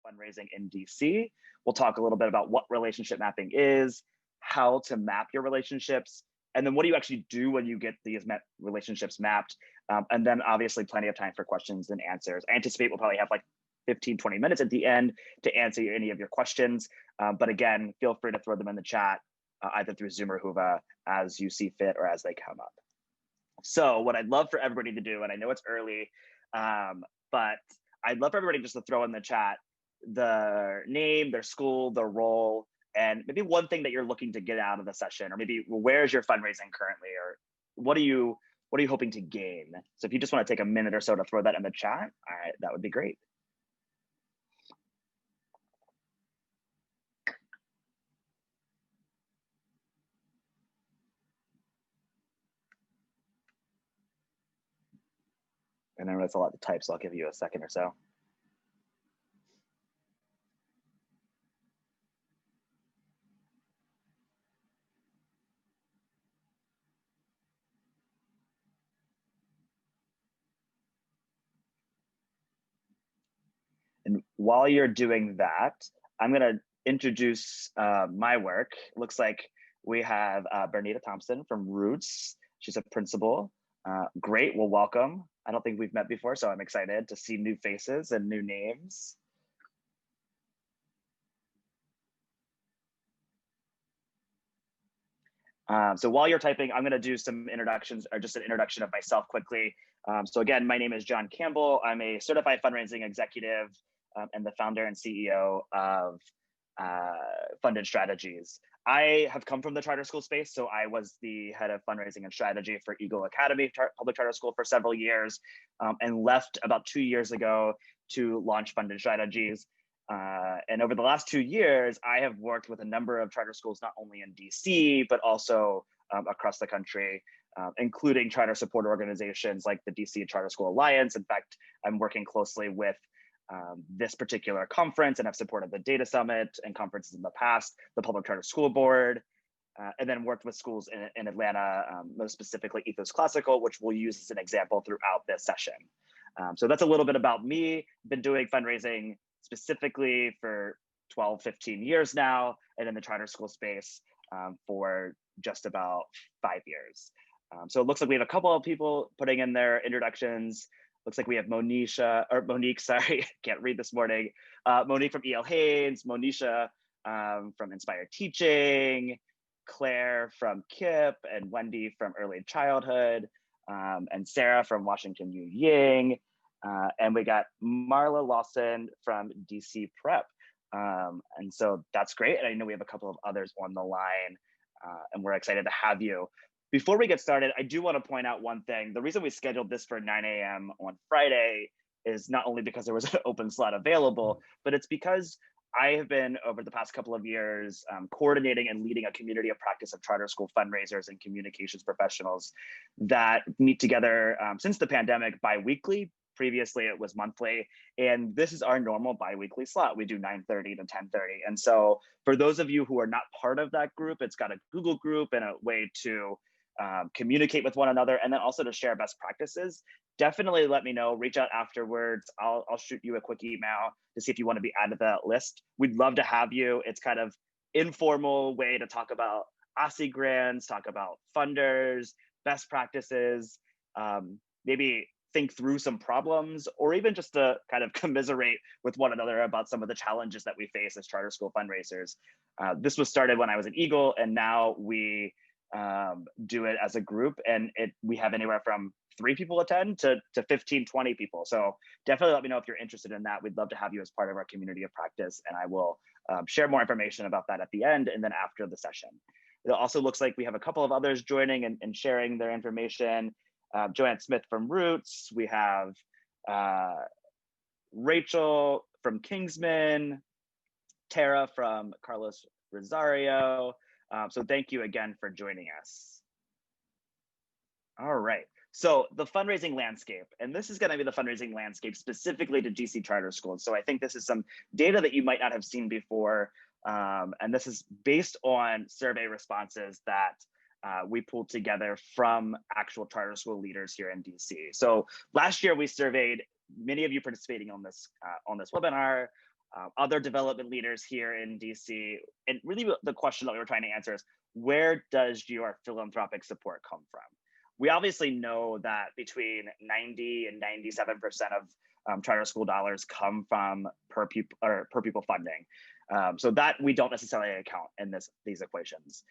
fundraising in DC. We'll talk a little bit about what relationship mapping is, how to map your relationships, and then what do you actually do when you get these relationships mapped? And then obviously plenty of time for questions and answers. I anticipate we'll probably have like 15, 20 minutes at the end to answer any of your questions. But again, feel free to throw them in the chat, either through Zoom or Whova as you see fit or as they come up. So what I'd love for everybody to do, and I know it's early, but I'd love for everybody just to throw in the chat their name, their school, their role, and maybe one thing that you're looking to get out of the session, or maybe where's your fundraising currently, or what are you hoping to gain? So if you just want to take a minute or so to throw that in the chat, that would be great. And I know it's a lot to type, so I'll give you a second or so. And while you're doing that, I'm going to introduce my work. Looks like we have Bernita Thompson from Roots. She's a principal. Great, well, welcome. I don't think we've met before, so I'm excited to see new faces and new names. So while you're typing, I'm going to do some introductions, or just an introduction of myself quickly. So again, my name is John Campbell. I'm a certified fundraising executive and the founder and CEO of Funded Strategies. I have come from the charter school space, so I was the head of fundraising and strategy for Eagle Academy Public Charter School for several years, and left about 2 years ago to launch Funded Strategies. And over the last 2 years, I have worked with a number of charter schools, not only in DC, but also across the country, including charter support organizations like the DC Charter School Alliance. In fact, I'm working closely with this particular conference, and I've supported the Data Summit and conferences in the past, the Public Charter School Board, and then worked with schools in Atlanta, most specifically Ethos Classical, which we'll use as an example throughout this session. So that's a little bit about me. Been doing fundraising specifically for 12, 15 years now, and in the charter school space for just about 5 years. So it looks like we have a couple of people putting in their introductions. Looks like we have Monique, sorry, can't read this morning. Monique from E.L. Haynes, Monisha from Inspired Teaching, Claire from KIP, and Wendy from Early Childhood, and Sarah from Washington U. Ying. And we got Marla Lawson from DC Prep. And so that's great. And I know we have a couple of others on the line, and we're excited to have you. Before we get started, I do want to point out one thing. The reason we scheduled this for 9 a.m. on Friday is not only because there was an open slot available, but it's because I have been, over the past couple of years, coordinating and leading a community of practice of charter school fundraisers and communications professionals that meet together since the pandemic bi-weekly. Previously, it was monthly, and this is our normal bi-weekly slot. We do 9:30 to 10:30. And so for those of you who are not part of that group, it's got a Google group and a way to communicate with one another, and then also to share best practices. Definitely let me know, reach out afterwards. I'll shoot you a quick email to see if you want to be added to that list. We'd love to have you. It's kind of informal way to talk about OSCE grants, talk about funders, best practices, maybe think through some problems, or even just to kind of commiserate with one another about some of the challenges that we face as charter school fundraisers. This was started when I was at Eagle, and now we do it as a group, and we have anywhere from 3 people attend to 15, 20 people. So definitely let me know if you're interested in that. We'd love to have you as part of our community of practice, and I will share more information about that at the end and then after the session. It also looks like we have a couple of others joining and sharing their information. Joanne Smith from Roots. We have Rachel from Kingsman, Tara from Carlos Rosario. So thank you again for joining us. All right, so the fundraising landscape, and this is going to be the fundraising landscape specifically to DC charter schools. So I think this is some data that you might not have seen before, and this is based on survey responses that we pulled together from actual charter school leaders here in DC. So last year we surveyed many of you participating on this webinar, other development leaders here in DC. And really the question that we were trying to answer is, where does your philanthropic support come from? We obviously know that between 90 and 97% of charter school dollars come from per pupil funding. So that we don't necessarily account in these equations.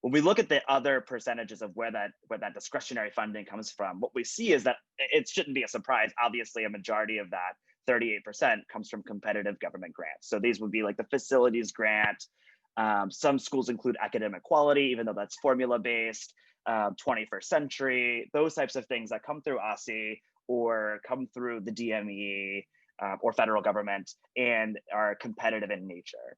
When we look at the other percentages of where that discretionary funding comes from, what we see is that it shouldn't be a surprise. Obviously, a majority of that, 38%, comes from competitive government grants. So these would be like the facilities grant. Some schools include academic quality, even though that's formula-based, 21st century, those types of things that come through OSSI or come through the DME or federal government and are competitive in nature.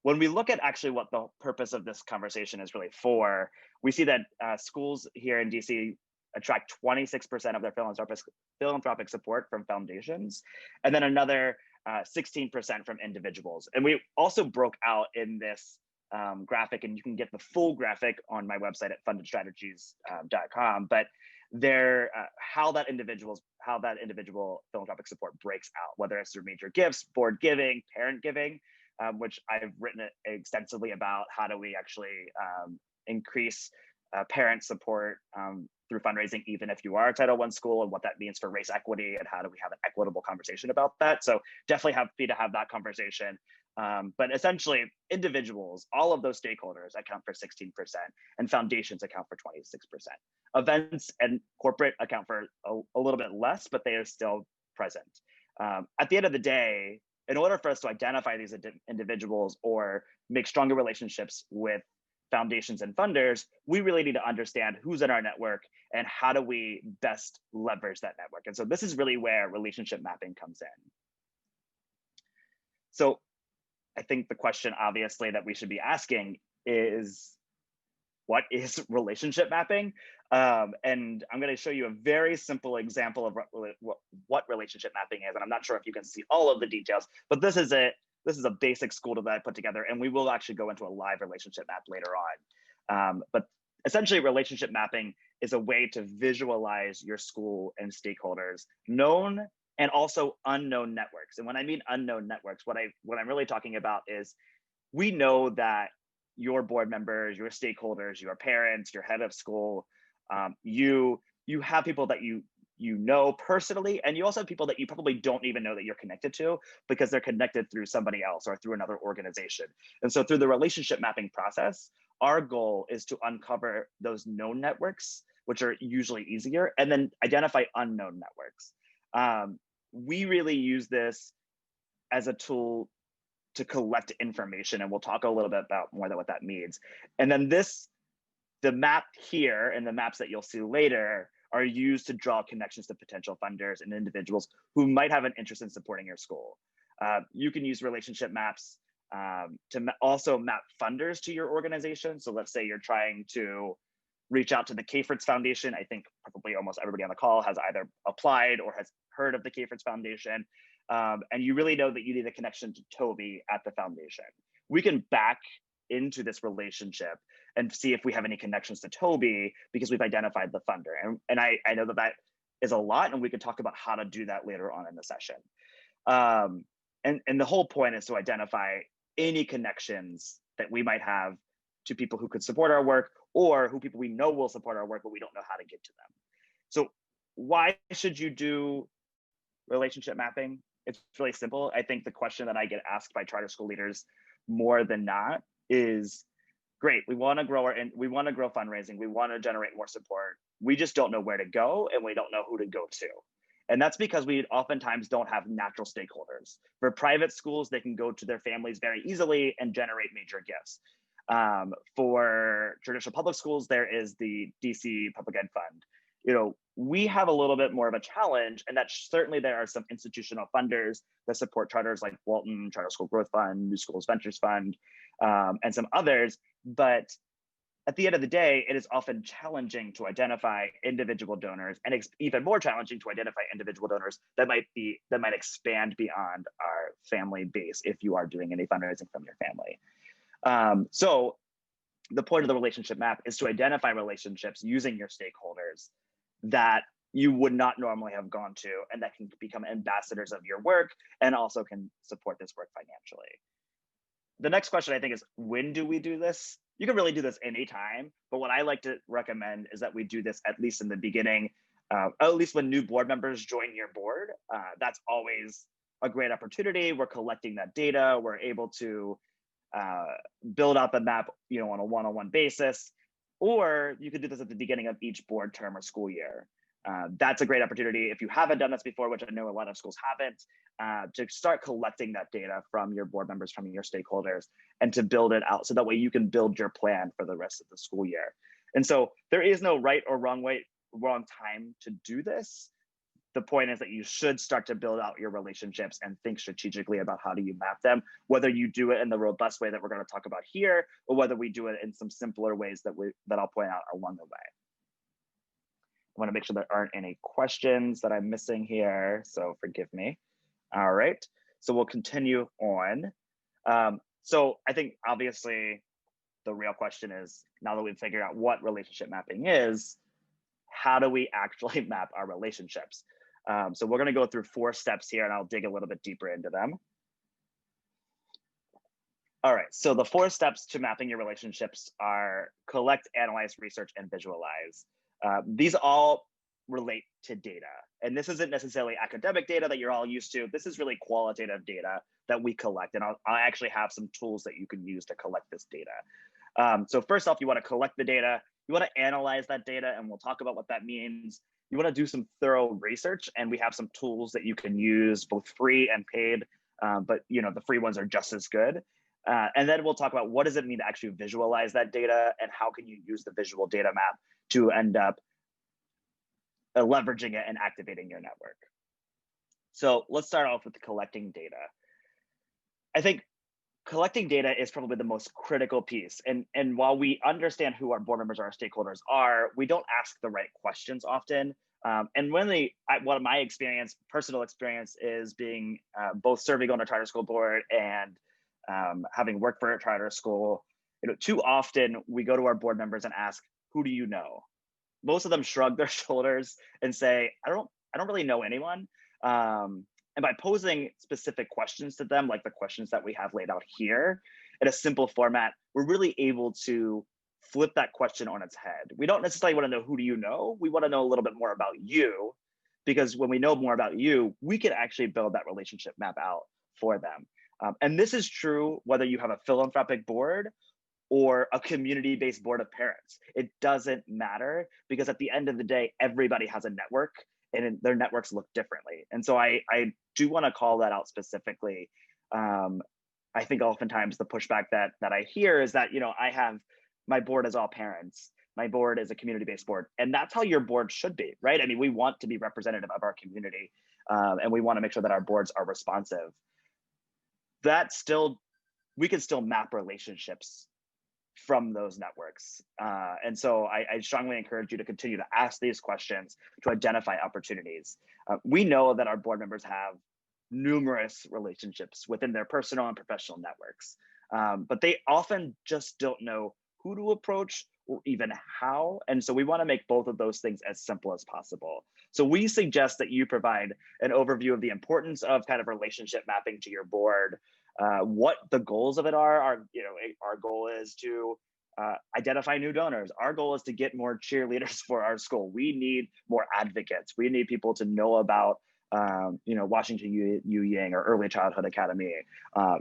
When we look at actually what the purpose of this conversation is really for, we see that schools here in DC attract 26% of their philanthropic support from foundations, and then another 16% from individuals. And we also broke out in this graphic, and you can get the full graphic on my website at fundedstrategies.com, but how that individual philanthropic support breaks out, whether it's through major gifts, board giving, parent giving, which I've written extensively about. How do we actually increase parent support through fundraising, even if you are a Title I school, and what that means for race equity, and how do we have an equitable conversation about that? So definitely happy to have that conversation. But essentially, individuals, all of those stakeholders account for 16%, and foundations account for 26%. Events and corporate account for a little bit less, but they are still present. At the end of the day, in order for us to identify these individuals or make stronger relationships with foundations and funders, we really need to understand who's in our network and how do we best leverage that network. And so this is really where relationship mapping comes in. So I think the question, obviously, that we should be asking is, what is relationship mapping? And I'm going to show you a very simple example of what relationship mapping is. And I'm not sure if you can see all of the details, but this is a basic school that I put together, and we will actually go into a live relationship map later on. But essentially, relationship mapping is a way to visualize your school and stakeholders, known and also unknown networks. And when I mean unknown networks, what I'm really talking about is, we know that your board members, your stakeholders, your parents, your head of school, you have people that you know personally, and you also have people that you probably don't even know that you're connected to, because they're connected through somebody else or through another organization. And so through the relationship mapping process, our goal is to uncover those known networks, which are usually easier, and then identify unknown networks. We really use this as a tool to collect information, and we'll talk a little bit about more about what that means. And then the map here and the maps that you'll see later are used to draw connections to potential funders and individuals who might have an interest in supporting your school. You can use relationship maps to also map funders to your organization. So let's say you're trying to reach out to the K-Fritz Foundation. I think probably almost everybody on the call has either applied or has heard of the K-Fritz Foundation. And you really know that you need a connection to Toby at the foundation. We can back into this relationship and see if we have any connections to Toby, because we've identified the funder. And I know that is a lot, and we can talk about how to do that later on in the session. And the whole point is to identify any connections that we might have to people who could support our work, or who people we know will support our work, but we don't know how to get to them. So why should you do relationship mapping? It's really simple. I think the question that I get asked by charter school leaders more than not is, great, we want to grow we want to grow fundraising, we want to generate more support, we just don't know where to go, and we don't know who to go to. And that's because we oftentimes don't have natural stakeholders. For private schools, they can go to their families very easily and generate major gifts. For traditional public schools, there is the DC Public Ed Fund. We have a little bit more of a challenge, and that certainly there are some institutional funders that support charters like Walton, Charter School Growth Fund, New Schools Ventures Fund, and some others. But at the end of the day, it is often challenging to identify individual donors, and it's even more challenging to identify individual donors that might expand beyond our family base if you are doing any fundraising from your family. So the point of the relationship map is to identify relationships using your stakeholders that you would not normally have gone to, and that can become ambassadors of your work and also can support this work financially. The next question I think is, when do we do this? You can really do this anytime, but what I like to recommend is that we do this at least in the beginning, at least when new board members join your board. That's always a great opportunity. We're collecting that data. We're able to build up a map, on a one-on-one basis, or you could do this at the beginning of each board term or school year. That's a great opportunity if you haven't done this before, which I know a lot of schools haven't, to start collecting that data from your board members, from your stakeholders, and to build it out so that way you can build your plan for the rest of the school year. And so there is no right or wrong time to do this. The point is that you should start to build out your relationships and think strategically about how do you map them, whether you do it in the robust way that we're going to talk about here, or whether we do it in some simpler ways that I'll point out along the way. I want to make sure there aren't any questions that I'm missing here, so forgive me. All right, so we'll continue on. So I think obviously the real question is, now that we've figured out what relationship mapping is, how do we actually map our relationships? So we're going to go through 4 steps here, and I'll dig a little bit deeper into them. All right, so the 4 steps to mapping your relationships are collect, analyze, research, and visualize. These all relate to data. And this isn't necessarily academic data that you're all used to. This is really qualitative data that we collect. And I'll actually have some tools that you can use to collect this data. So first off, you want to collect the data. You want to analyze that data, and we'll talk about what that means. You want to do some thorough research, and we have some tools that you can use, both free and paid, but the free ones are just as good. And then we'll talk about what does it mean to actually visualize that data, and how can you use the visual data map to end up leveraging it and activating your network. So let's start off with collecting data. I think collecting data is probably the most critical piece. And while we understand who our board members or our stakeholders are, we don't ask the right questions often. And one of my experience, personal experience, is being both serving on a charter school board and having worked for a charter school. Too often we go to our board members and ask, who do you know? Most of them shrug their shoulders and say, I don't really know anyone. And by posing specific questions to them, like the questions that we have laid out here in a simple format, we're really able to flip that question on its head. We don't necessarily want to know who do you know. We want to know a little bit more about you, because when we know more about you, we can actually build that relationship map out for them. And this is true whether you have a philanthropic board or a community-based board of parents. It doesn't matter, because at the end of the day, everybody has a network, and their networks look differently. And so I do want to call that out specifically. I think oftentimes the pushback that I hear is that, I have, my board is all parents. My board is a community-based board. And that's how your board should be, right? I mean, we want to be representative of our community, and we want to make sure that our boards are responsive. We can still map relationships from those networks. And so I strongly encourage you to continue to ask these questions to identify opportunities. We know that our board members have numerous relationships within their personal and professional networks, but they often just don't know who to approach or even how. And so we want to make both of those things as simple as possible. So we suggest that you provide an overview of the importance of kind of relationship mapping to your board, what the goals of it are. Our goal is to identify new donors. Our goal is to get more cheerleaders for our school. We need more advocates. We need people to know about Washington U Yang or Early Childhood Academy.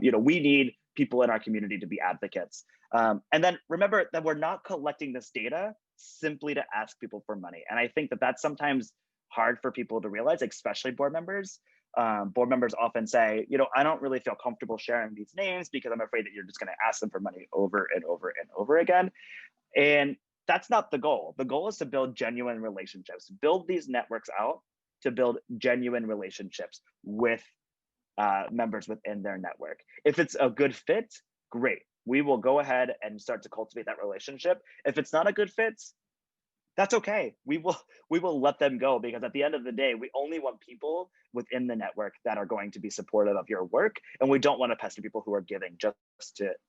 We need people in our community to be advocates. And then remember that we're not collecting this data simply to ask people for money. And I think that that's sometimes hard for people to realize, especially board members. Board members often say, I don't really feel comfortable sharing these names because I'm afraid that you're just going to ask them for money over and over and over again. And that's not the goal. The goal is to build genuine relationships, build these networks out to build genuine relationships with members within their network. If it's a good fit, great. We will go ahead and start to cultivate that relationship. If it's not a good fit, that's okay. We will let them go, because at the end of the day, we only want people within the network that are going to be supportive of your work, and we don't want to pester people who are giving just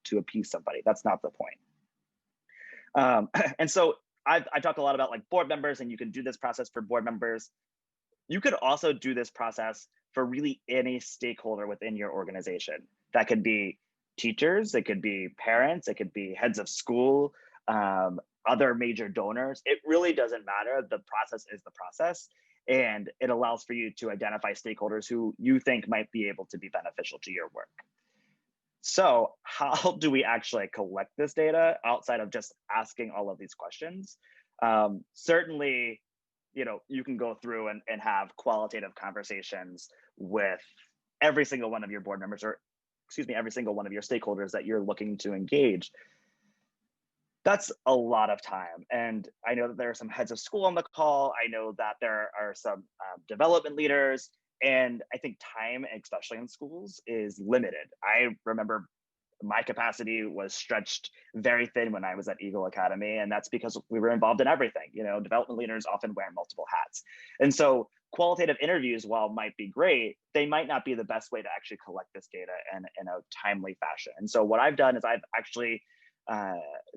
to appease somebody. That's not the point. And so I talked a lot about like board members, and you can do this process for board members. You could also do this process for really any stakeholder within your organization. That could be teachers, it could be parents, it could be heads of school, other major donors. It really doesn't matter. The process is the process. And it allows for you to identify stakeholders who you think might be able to be beneficial to your work. So how do we actually collect this data outside of just asking all of these questions? Certainly, you can go through and have qualitative conversations with every single one of your board members, or excuse me, every single one of your stakeholders that you're looking to engage. That's a lot of time. And I know that there are some heads of school on the call. I know that there are some development leaders. And I think time, especially in schools, is limited. I remember my capacity was stretched very thin when I was at Eagle Academy. And that's because we were involved in everything. Development leaders often wear multiple hats. And so qualitative interviews, while might be great, they might not be the best way to actually collect this data in a timely fashion. And so what I've done is I've actually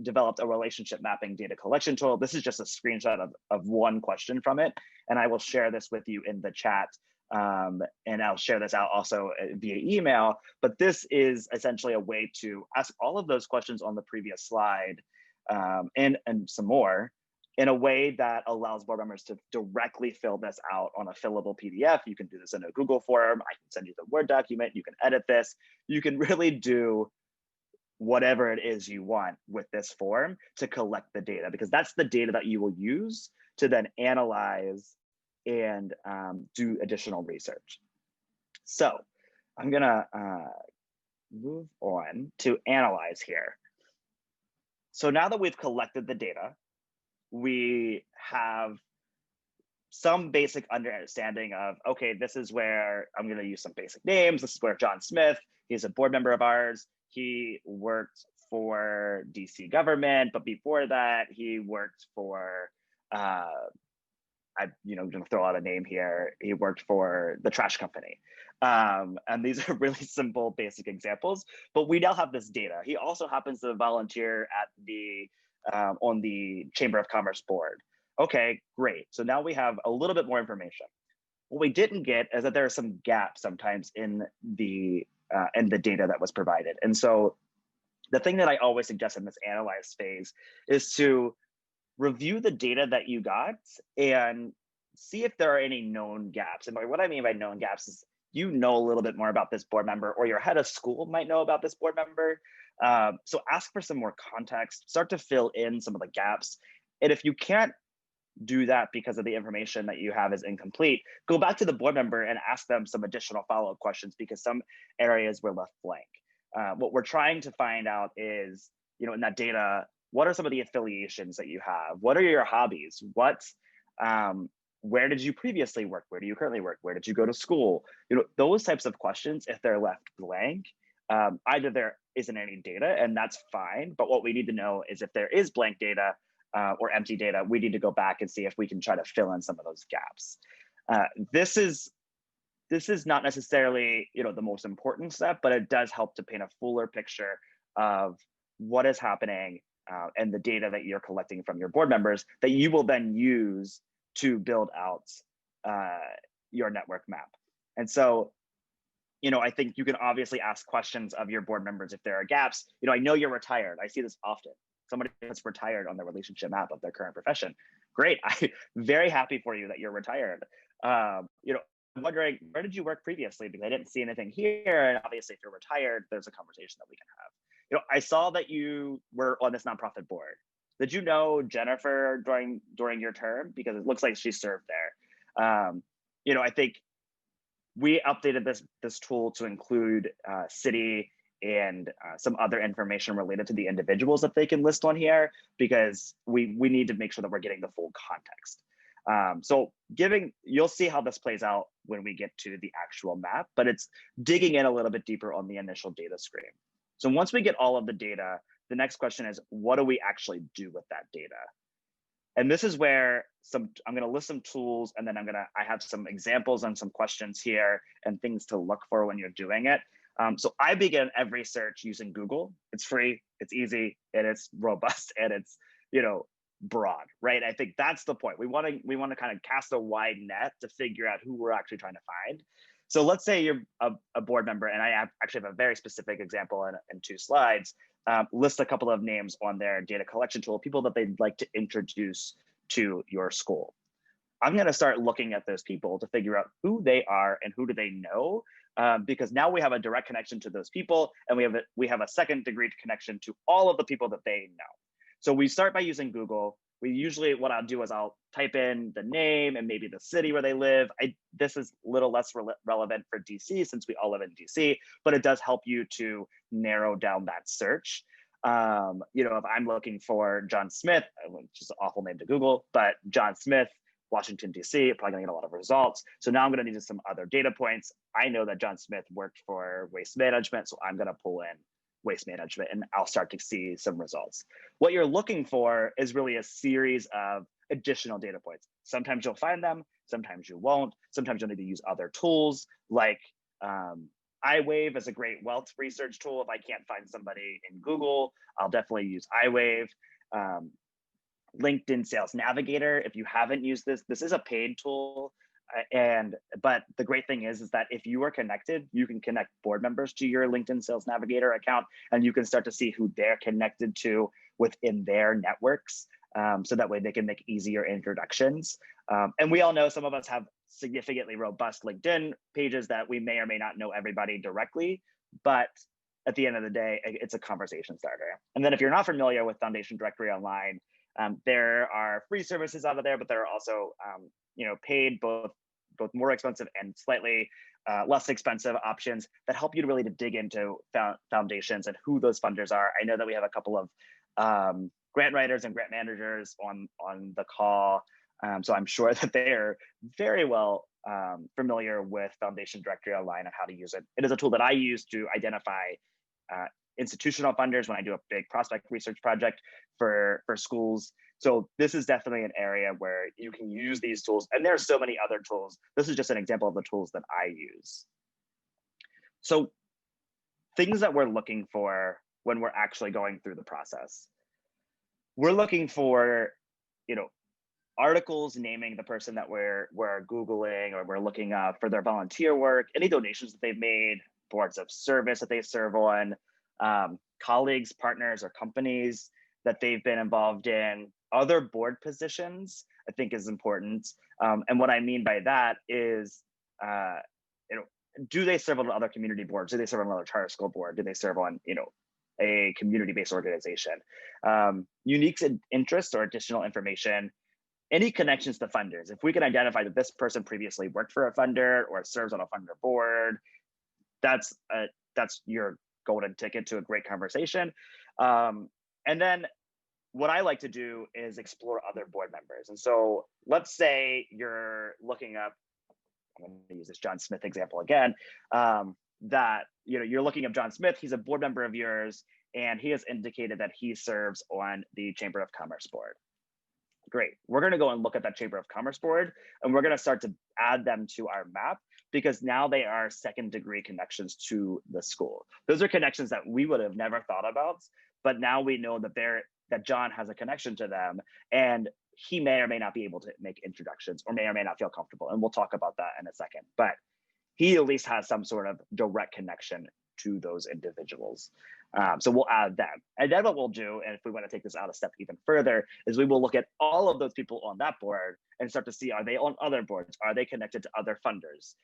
developed a relationship mapping data collection tool. This is just a screenshot of one question from it. And I will share this with you in the chat. And I'll share this out also via email. But this is essentially a way to ask all of those questions on the previous slide and some more in a way that allows board members to directly fill this out on a fillable PDF. You can do this in a Google form. I can send you the Word document. You can edit this. You can really do whatever it is you want with this form to collect the data, because that's the data that you will use to then analyze and do additional research. So I'm gonna move on to analyze here. So now that we've collected the data, we have some basic understanding of, okay, this is where I'm gonna use some basic names. This is where John Smith, he's a board member of ours. He worked for DC government, but before that, he worked for, I'm gonna throw out a name here. He worked for the trash company. And these are really simple, basic examples, but we now have this data. He also happens to volunteer at the on the Chamber of Commerce board. Okay, great. So now we have a little bit more information. What we didn't get is that there are some gaps sometimes in the data that was provided. And so the thing that I always suggest in this analyze phase is to review the data that you got and see if there are any known gaps. And by what I mean by known gaps is a little bit more about this board member, or your head of school might know about this board member. So ask for some more context, start to fill in some of the gaps. And if you can't do that because of the information that you have is incomplete, go back to the board member and ask them some additional follow-up questions, because some areas were left blank. What we're trying to find out is, in that data, what are some of the affiliations that you have? What are your hobbies? Where did you previously work? Where do you currently work? Where did you go to school? Those types of questions, if they're left blank, either there isn't any data, and that's fine. But what we need to know is if there is blank data or empty data, we need to go back and see if we can try to fill in some of those gaps. This is not necessarily the most important step, but it does help to paint a fuller picture of what is happening and the data that you're collecting from your board members that you will then use to build out your network map. And so, I think you can obviously ask questions of your board members if there are gaps. I know you're retired. I see this often. Somebody that's retired on their relationship map of their current profession. Great. I'm very happy for you that you're retired. I'm wondering, where did you work previously? Because I didn't see anything here. And obviously, if you're retired, there's a conversation that we can have. I saw that you were on this nonprofit board. Did you know Jennifer during your term? Because it looks like she served there. I think we updated this tool to include city and some other information related to the individuals that they can list on here, because we need to make sure that we're getting the full context. So you'll see how this plays out when we get to the actual map, but it's digging in a little bit deeper on the initial data screen. So once we get all of the data, the next question is, what do we actually do with that data? And this is where I'm going to list some tools, and then I have some examples and some questions here and things to look for when you're doing it. So I begin every search using Google. It's free, it's easy, and it's robust, and it's broad, right? I think that's the point. We want to kind of cast a wide net to figure out who we're actually trying to find. So let's say you're a board member, and I actually have a very specific example in 2 slides. List a couple of names on their data collection tool, people that they'd like to introduce to your school. I'm going to start looking at those people to figure out who they are and who do they know, because now we have a direct connection to those people, and we have a second degree connection to all of the people that they know. So we start by using Google. We usually, what I'll do is I'll type in the name and maybe the city where they live. This is a little less relevant for DC since we all live in DC, but it does help you to narrow down that search. If I'm looking for John Smith, which is an awful name to Google, but John Smith, Washington, D.C., probably gonna get a lot of results. So now I'm gonna need some other data points. I know that John Smith worked for waste management, so I'm gonna pull in waste management and I'll start to see some results. What you're looking for is really a series of additional data points. Sometimes you'll find them, sometimes you won't. Sometimes you'll need to use other tools like iWave is a great wealth research tool. If I can't find somebody in Google, I'll definitely use iWave. LinkedIn Sales Navigator, if you haven't used this is a paid tool. But the great thing is that if you are connected, you can connect board members to your LinkedIn Sales Navigator account, and you can start to see who they're connected to within their networks. So that way they can make easier introductions. And we all know some of us have significantly robust LinkedIn pages that we may or may not know everybody directly, but at the end of the day, it's a conversation starter. And then if you're not familiar with Foundation Directory Online, there are free services out of there, but there are also paid, both more expensive and slightly less expensive options that help you to really dig into foundations and who those funders are. I know that we have a couple of grant writers and grant managers on the call, so I'm sure that they are very well familiar with Foundation Directory Online and how to use it. It is a tool that I use to identify institutional funders when I do a big prospect research project for schools. So this is definitely an area where you can use these tools, and there are so many other tools. This is just an example of the tools that I use. So things that we're looking for when we're actually going through the process. We're looking for, articles naming the person that we're Googling or we're looking up for their volunteer work, any donations that they've made, boards of service that they serve on, colleagues, partners, or companies that they've been involved in, other board positions, I think is important. And what I mean by that is, do they serve on other community boards? Do they serve on another charter school board? Do they serve on, a community-based organization? Unique interests or additional information, any connections to funders. If we can identify that this person previously worked for a funder or serves on a funder board, that's your golden ticket to a great conversation. And then what I like to do is explore other board members. And so let's say you're looking up, I'm going to use this John Smith example again, that you're looking up John Smith, he's a board member of yours, and he has indicated that he serves on the Chamber of Commerce board. Great. We're going to go and look at that Chamber of Commerce board, and we're going to start to add them to our map, because now they are second degree connections to the school. Those are connections that we would have never thought about, but now we know that John has a connection to them, and he may or may not be able to make introductions or may or may not feel comfortable. And we'll talk about that in a second, but he at least has some sort of direct connection to those individuals. So we'll add them. And then what we'll do, and if we want to take this out a step even further, is we will look at all of those people on that board and start to see, are they on other boards? Are they connected to other funders?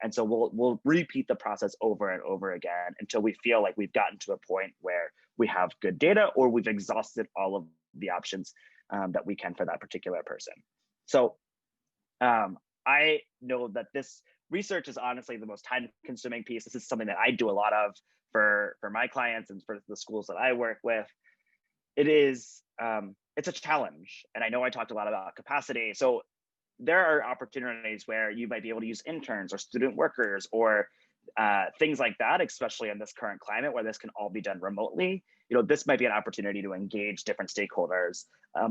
And so we'll repeat the process over and over again until we feel like we've gotten to a point where we have good data or we've exhausted all of the options that we can for that particular person. So I know that this research is honestly the most time-consuming piece. This is something that I do a lot of for my clients and for the schools that I work with. It's a challenge. And I know I talked a lot about capacity. So there are opportunities where you might be able to use interns or student workers or things like that, especially in this current climate where this can all be done remotely. This might be an opportunity to engage different stakeholders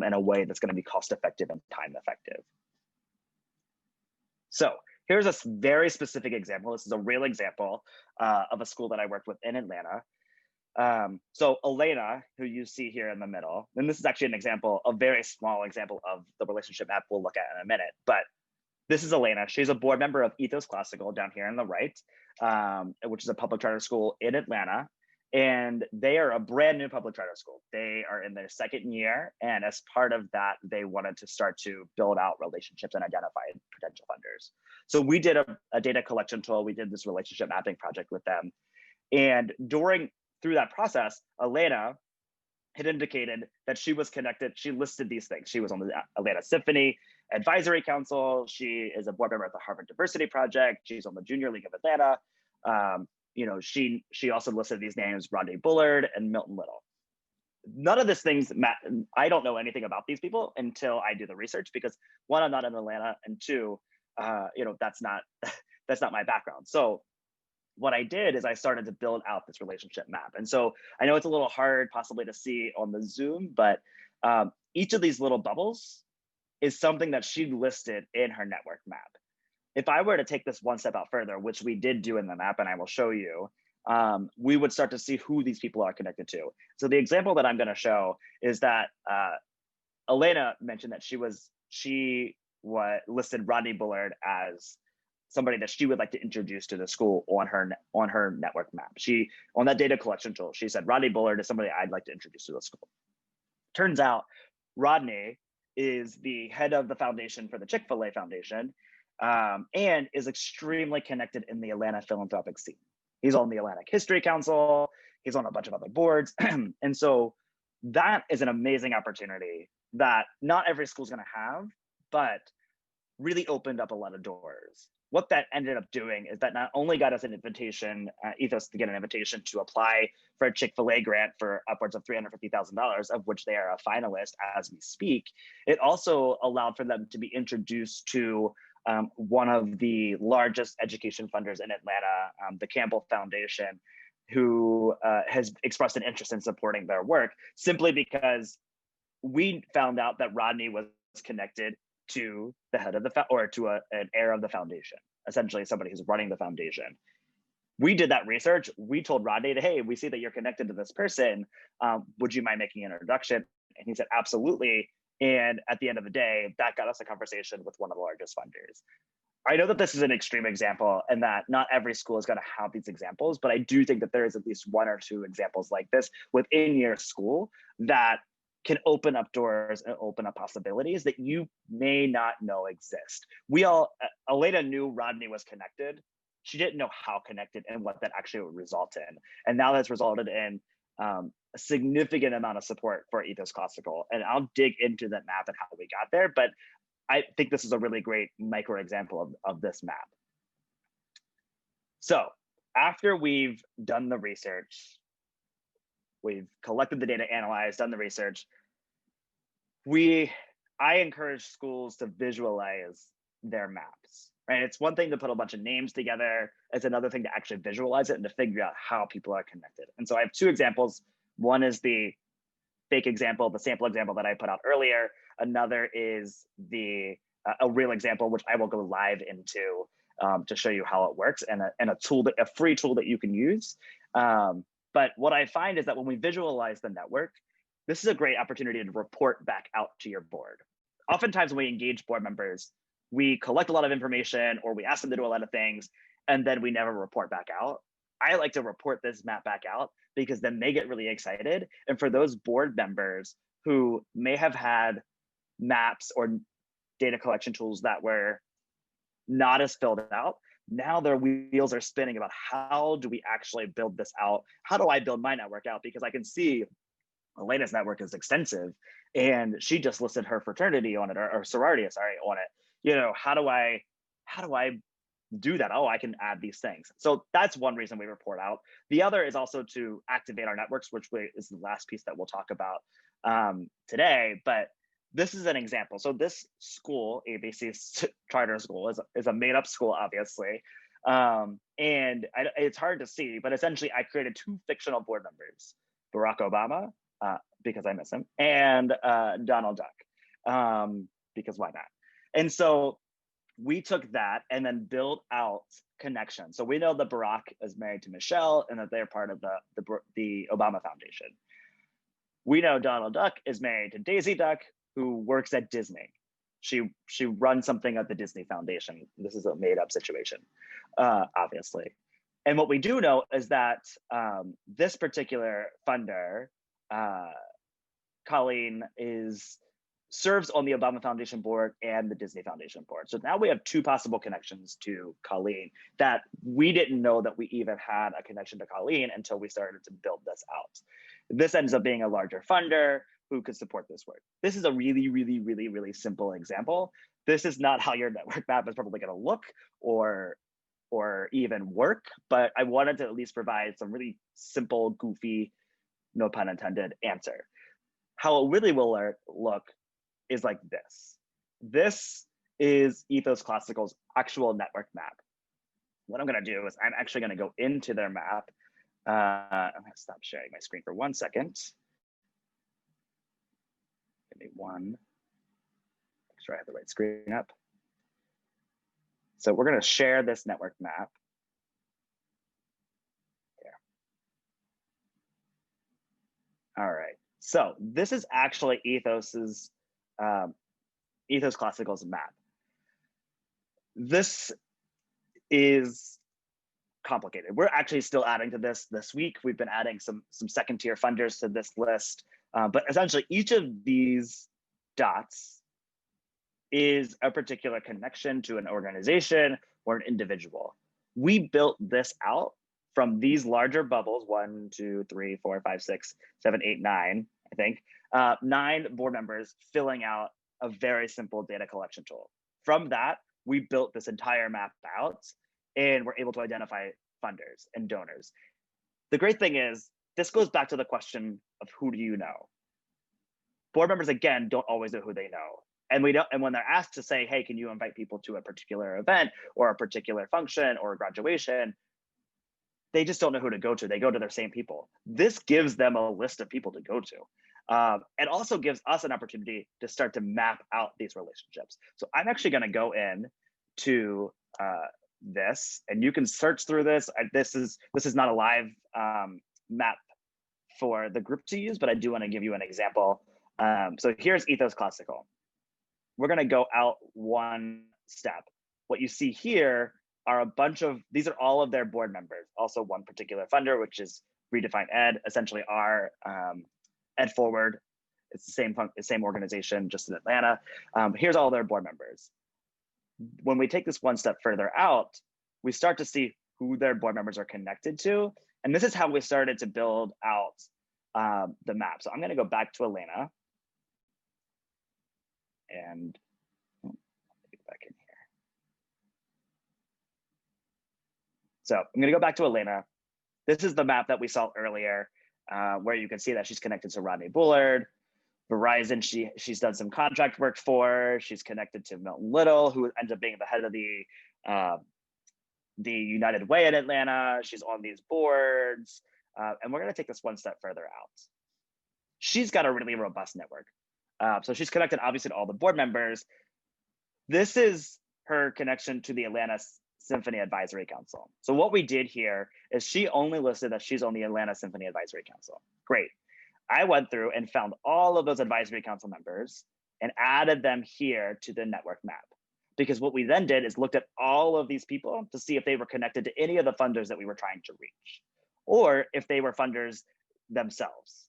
in a way that's going to be cost-effective and time-effective. So here's a very specific example. This is a real example of a school that I worked with in Atlanta. So Elena, who you see here in the middle, and this is actually an example, a very small example of the relationship map we'll look at in a minute, but this is Elena. She's a board member of Ethos Classical down here on the right, which is a public charter school in Atlanta. And they are a brand new public charter school. They are in their second year. And as part of that, they wanted to start to build out relationships and identify potential funders. So we did a data collection tool. We did this relationship mapping project with them. And through that process, Elena had indicated that she was connected. She listed these things. She was on the Atlanta Symphony Advisory Council. She is a board member at the Harvard Diversity Project. She's on the Junior League of Atlanta. She also listed these names, Rodney Bullard and Milton Little. None of these things, I don't know anything about these people until I do the research, because one, I'm not in Atlanta, and two, that's not my background. So what I did is I started to build out this relationship map. And so I know it's a little hard possibly to see on the Zoom, but each of these little bubbles is something that she listed in her network map. If I were to take this one step out further, which we did do in the map, and I will show you, we would start to see who these people are connected to. So the example that I'm going to show is that Elena mentioned that she listed Rodney Bullard as somebody that she would like to introduce to the school on her network map. On that data collection tool, she said, Rodney Bullard is somebody I'd like to introduce to the school. Turns out Rodney is the head of the foundation for the Chick-fil-A Foundation, and is extremely connected in the Atlanta philanthropic scene. He's on the Atlantic History Council. He's on a bunch of other boards. And so that is an amazing opportunity that not every school is going to have, but really opened up a lot of doors. What that ended up doing is that not only got us an invitation, Ethos to get an invitation to apply for a Chick-fil-A grant for upwards of $350,000, of which they are a finalist as we speak, it also allowed for them to be introduced to one of the largest education funders in Atlanta, the Campbell Foundation, who has expressed an interest in supporting their work, simply because we found out that Rodney was connected to the head of an heir of the foundation, essentially somebody who's running the foundation. We did that research. We told Rodney, hey, we see that you're connected to this person. Would you mind making an introduction? And he said, absolutely. And at the end of the day, that got us a conversation with one of the largest funders. I know that this is an extreme example and that not every school is going to have these examples, but I do think that there is at least one or two examples like this within your school that can open up doors and open up possibilities that you may not know exist. Elena knew Rodney was connected. She didn't know how connected and what that actually would result in. And now that's resulted in a significant amount of support for Ethos Classical. And I'll dig into that map and how we got there, but I think this is a really great micro example of this map. So after we've done the research, we've collected the data, analyzed, done the research, I encourage schools to visualize their maps, right? It's one thing to put a bunch of names together. It's another thing to actually visualize it and to figure out how people are connected. And so I have two examples. One is the fake example, the sample example that I put out earlier. Another is a real example, which I will go live into to show you how it works, and a free tool that you can use. But what I find is that when we visualize the network, this is a great opportunity to report back out to your board. Oftentimes when we engage board members, we collect a lot of information or we ask them to do a lot of things, and then we never report back out. I like to report this map back out because then they get really excited. And for those board members who may have had maps or data collection tools that were not as filled out, now their wheels are spinning about how do we actually build this out? How do I build my network out? Because I can see Elena's network is extensive and she just listed her fraternity on it or sorority, on it. How do I do that? Oh, I can add these things. So that's one reason we report out. The other is also to activate our networks, which is the last piece that we'll talk about today. But this is an example. So this school, ABC Charter School, is a made up school, obviously. And it's hard to see, but essentially I created two fictional board members, Barack Obama, because I miss him, and Donald Duck, because why not? And so we took that and then built out connection. So we know that Barack is married to Michelle and that they're part of the Obama Foundation. We know Donald Duck is married to Daisy Duck, who works at Disney. She runs something at the Disney Foundation. This is a made-up situation, obviously. And what we do know is that this particular funder, Colleen, serves on the Obama Foundation board and the Disney Foundation board. So now we have two possible connections to Colleen that we didn't know that we even had a connection to Colleen until we started to build this out. This ends up being a larger funder who could support this work. This is a really, really, really, really simple example. This is not how your network map is probably going to look or even work, but I wanted to at least provide some really simple, goofy, no pun intended, answer. How it really will look is like this. This is Ethos Classical's actual network map. What I'm going to do is I'm actually going to go into their map. I'm going to stop sharing my screen for 1 second. Give me one. Make sure I have the right screen up. So we're going to share this network map. There. All right. So this is actually Ethos Classical's map. This is complicated. We're actually still adding to this week. We've been adding some second tier funders to this list, but essentially each of these dots is a particular connection to an organization or an individual. We built this out from these larger bubbles, 1, 2, 3, 4, 5, 6, 7, 8, 9, I think, 9 board members filling out a very simple data collection tool. From that, we built this entire map out and we're able to identify funders and donors. The great thing is, this goes back to the question of who do you know? Board members, again, don't always know who they know. And when they're asked to say, hey, can you invite people to a particular event or a particular function or a graduation, they just don't know who to go to. They go to their same people. This gives them a list of people to go to. It also gives us an opportunity to start to map out these relationships. So I'm actually going to go in to this, and you can search through this. This is not a live map for the group to use, but I do want to give you an example. So here's Ethos Classical. We're going to go out one step. What you see here are a bunch of, these are all of their board members. Also one particular funder, which is Redefine Ed, essentially our Ed Forward. It's the same organization, just in Atlanta. Here's all their board members. When we take this one step further out, we start to see who their board members are connected to. And this is how we started to build out the map. So I'm going to go back to Elena. And get back in here. So I'm going to go back to Elena. This is the map that we saw earlier, where you can see that she's connected to Rodney Bullard. Verizon, she's done some contract work for. She's connected to Milton Little, who ends up being the head of the United Way in Atlanta. She's on these boards. And we're going to take this one step further out. She's got a really robust network. So she's connected, obviously, to all the board members. This is her connection to the Atlanta Symphony Advisory Council. So what we did here is she only listed that she's on the Atlanta Symphony Advisory Council. Great. I went through and found all of those advisory council members and added them here to the network map. Because what we then did is looked at all of these people to see if they were connected to any of the funders that we were trying to reach, or if they were funders themselves.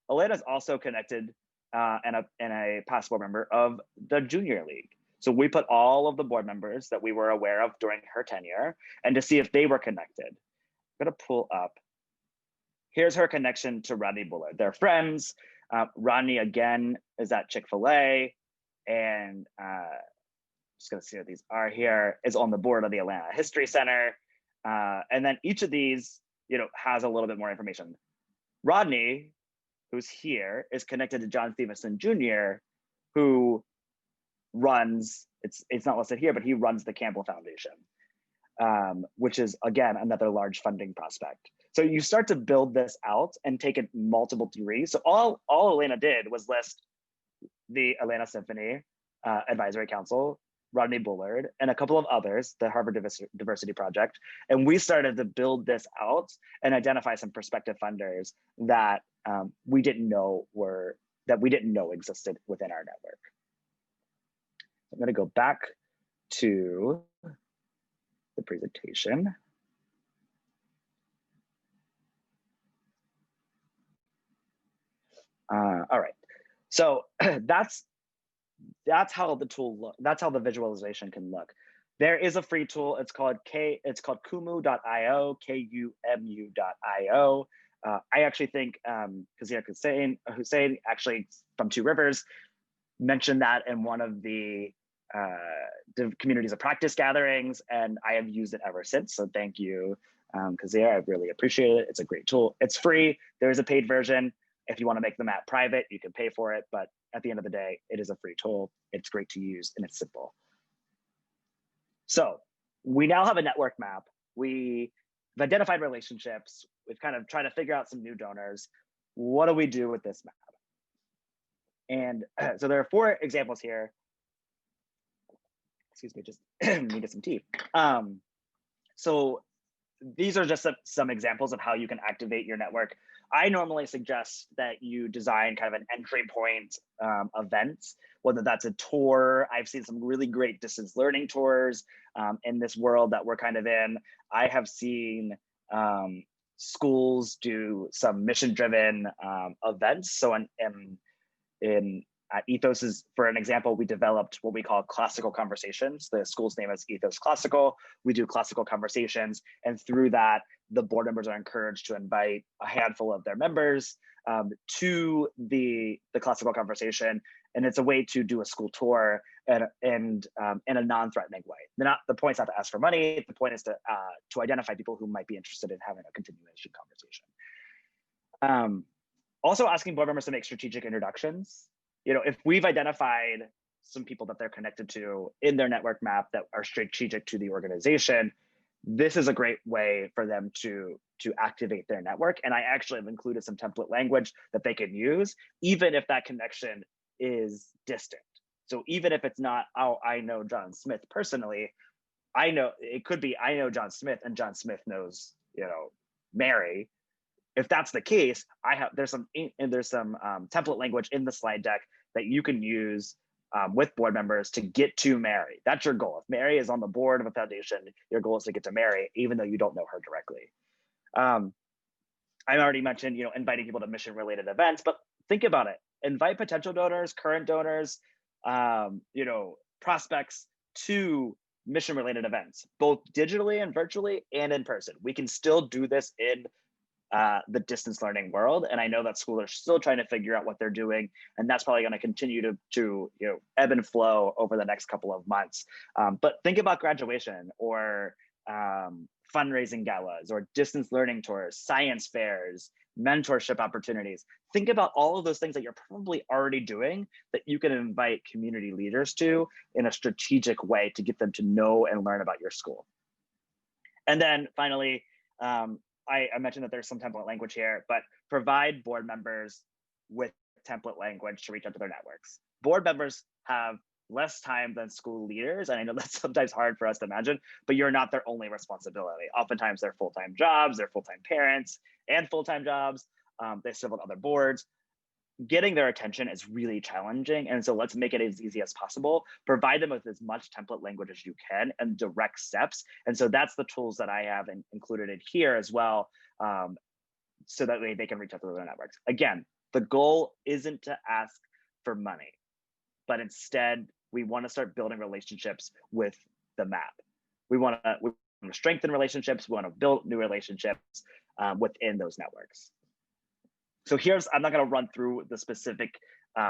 Elena's also connected and a past board member of the Junior League. So we put all of the board members that we were aware of during her tenure and to see if they were connected. I'm gonna pull up. Here's her connection to Rodney Bullard. They're friends. Rodney, again, is at Chick-fil-A. And just gonna see what these are here, is on the board of the Atlanta History Center. And then each of these, has a little bit more information. Rodney, who's here, is connected to John Stevenson Jr., who runs, it's not listed here, but he runs the Campbell Foundation, which is, again, another large funding prospect. So you start to build this out and take it multiple degrees. So all Elena did was list the Atlanta Symphony Advisory Council, Rodney Bullard, and a couple of others, the Harvard Diversity Project. And we started to build this out and identify some prospective funders that we didn't know existed within our network. I'm going to go back to the presentation. All right, so that's how the tool that's how the visualization can look. There is a free tool. It's called kumu.io, kumu.io. I actually think Kazia Hussein, actually from Two Rivers, mentioned that in one of the communities of practice gatherings, and I have used it ever since. So thank you, Kazia. I really appreciate it. It's a great tool. It's free. There is a paid version. If you want to make the map private, you can pay for it. But at the end of the day, it is a free tool. It's great to use and it's simple. So we now have a network map. We've identified relationships. We've kind of tried to figure out some new donors. What do we do with this map? And so there are 4 examples here. Excuse me, just needed some tea. So these are just some examples of how you can activate your network. I normally suggest that you design kind of an entry point event, whether that's a tour. I've seen some really great distance learning tours in this world that we're kind of in. I have seen schools do some mission-driven events. So at Ethos, for an example, we developed what we call classical conversations. The school's name is Ethos Classical. We do classical conversations, and through that, the board members are encouraged to invite a handful of their members to the classical conversation, and it's a way to do a school tour and in a non-threatening way. The point is not to ask for money. The point is to identify people who might be interested in having a continuation conversation. Also asking board members to make strategic introductions. If we've identified some people that they're connected to in their network map that are strategic to the organization, this is a great way for them to activate their network. And I actually have included some template language that they can use, even if that connection is distant. So even if it's not, oh, I know John Smith personally, it could be, I know John Smith and John Smith knows, Mary. If that's the case, there's some template language in the slide deck that you can use with board members to get to Mary. That's your goal. If Mary is on the board of a foundation, your goal is to get to Mary, even though you don't know her directly. I already mentioned, inviting people to mission-related events, but think about it. Invite potential donors, current donors, prospects to mission-related events, both digitally and virtually and in person. We can still do this in the distance learning world. And I know that schools are still trying to figure out what they're doing. And that's probably going to continue to ebb and flow over the next couple of months. But think about graduation or fundraising galas or distance learning tours, science fairs, mentorship opportunities. Think about all of those things that you're probably already doing that you can invite community leaders to in a strategic way to get them to know and learn about your school. And then finally, I mentioned that there's some template language here, but provide board members with template language to reach out to their networks. Board members have less time than school leaders, and I know that's sometimes hard for us to imagine, but you're not their only responsibility. Oftentimes they're full-time jobs, they're full-time parents and full-time jobs. They serve on other boards. Getting their attention is really challenging. And so let's make it as easy as possible. Provide them with as much template language as you can and direct steps. And so that's the tools that I have included in here as well. So that way they can reach out to their networks. Again, the goal isn't to ask for money, but instead we want to start building relationships with the map. We want to strengthen relationships. We want to build new relationships within those networks. So I'm not going to run through the specific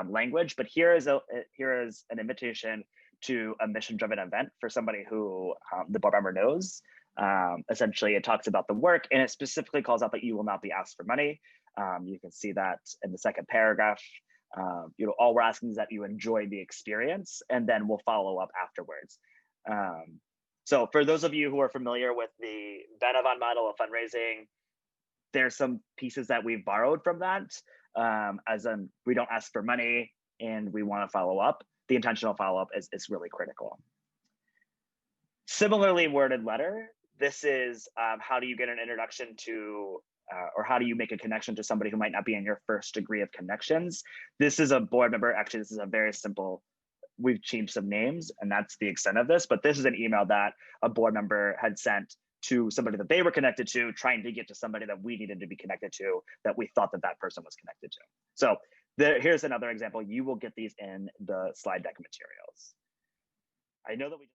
language, but here is an invitation to a mission-driven event for somebody who the board member knows. Essentially, it talks about the work, and it specifically calls out that you will not be asked for money. You can see that in the second paragraph. All we're asking is that you enjoy the experience, and then we'll follow up afterwards. So for those of you who are familiar with the Banavon model of fundraising, there's some pieces that we've borrowed from that, as in we don't ask for money and we want to follow up. The intentional follow-up is really critical. Similarly worded letter. This is how do you get an introduction to, or how do you make a connection to somebody who might not be in your first degree of connections? This is a board member. Actually, this is a very simple, we've changed some names and that's the extent of this, but this is an email that a board member had sent to somebody that they were connected to, trying to get to somebody that we needed to be connected to, that we thought that that person was connected to. So here's another example. You will get these in the slide deck materials. I know that we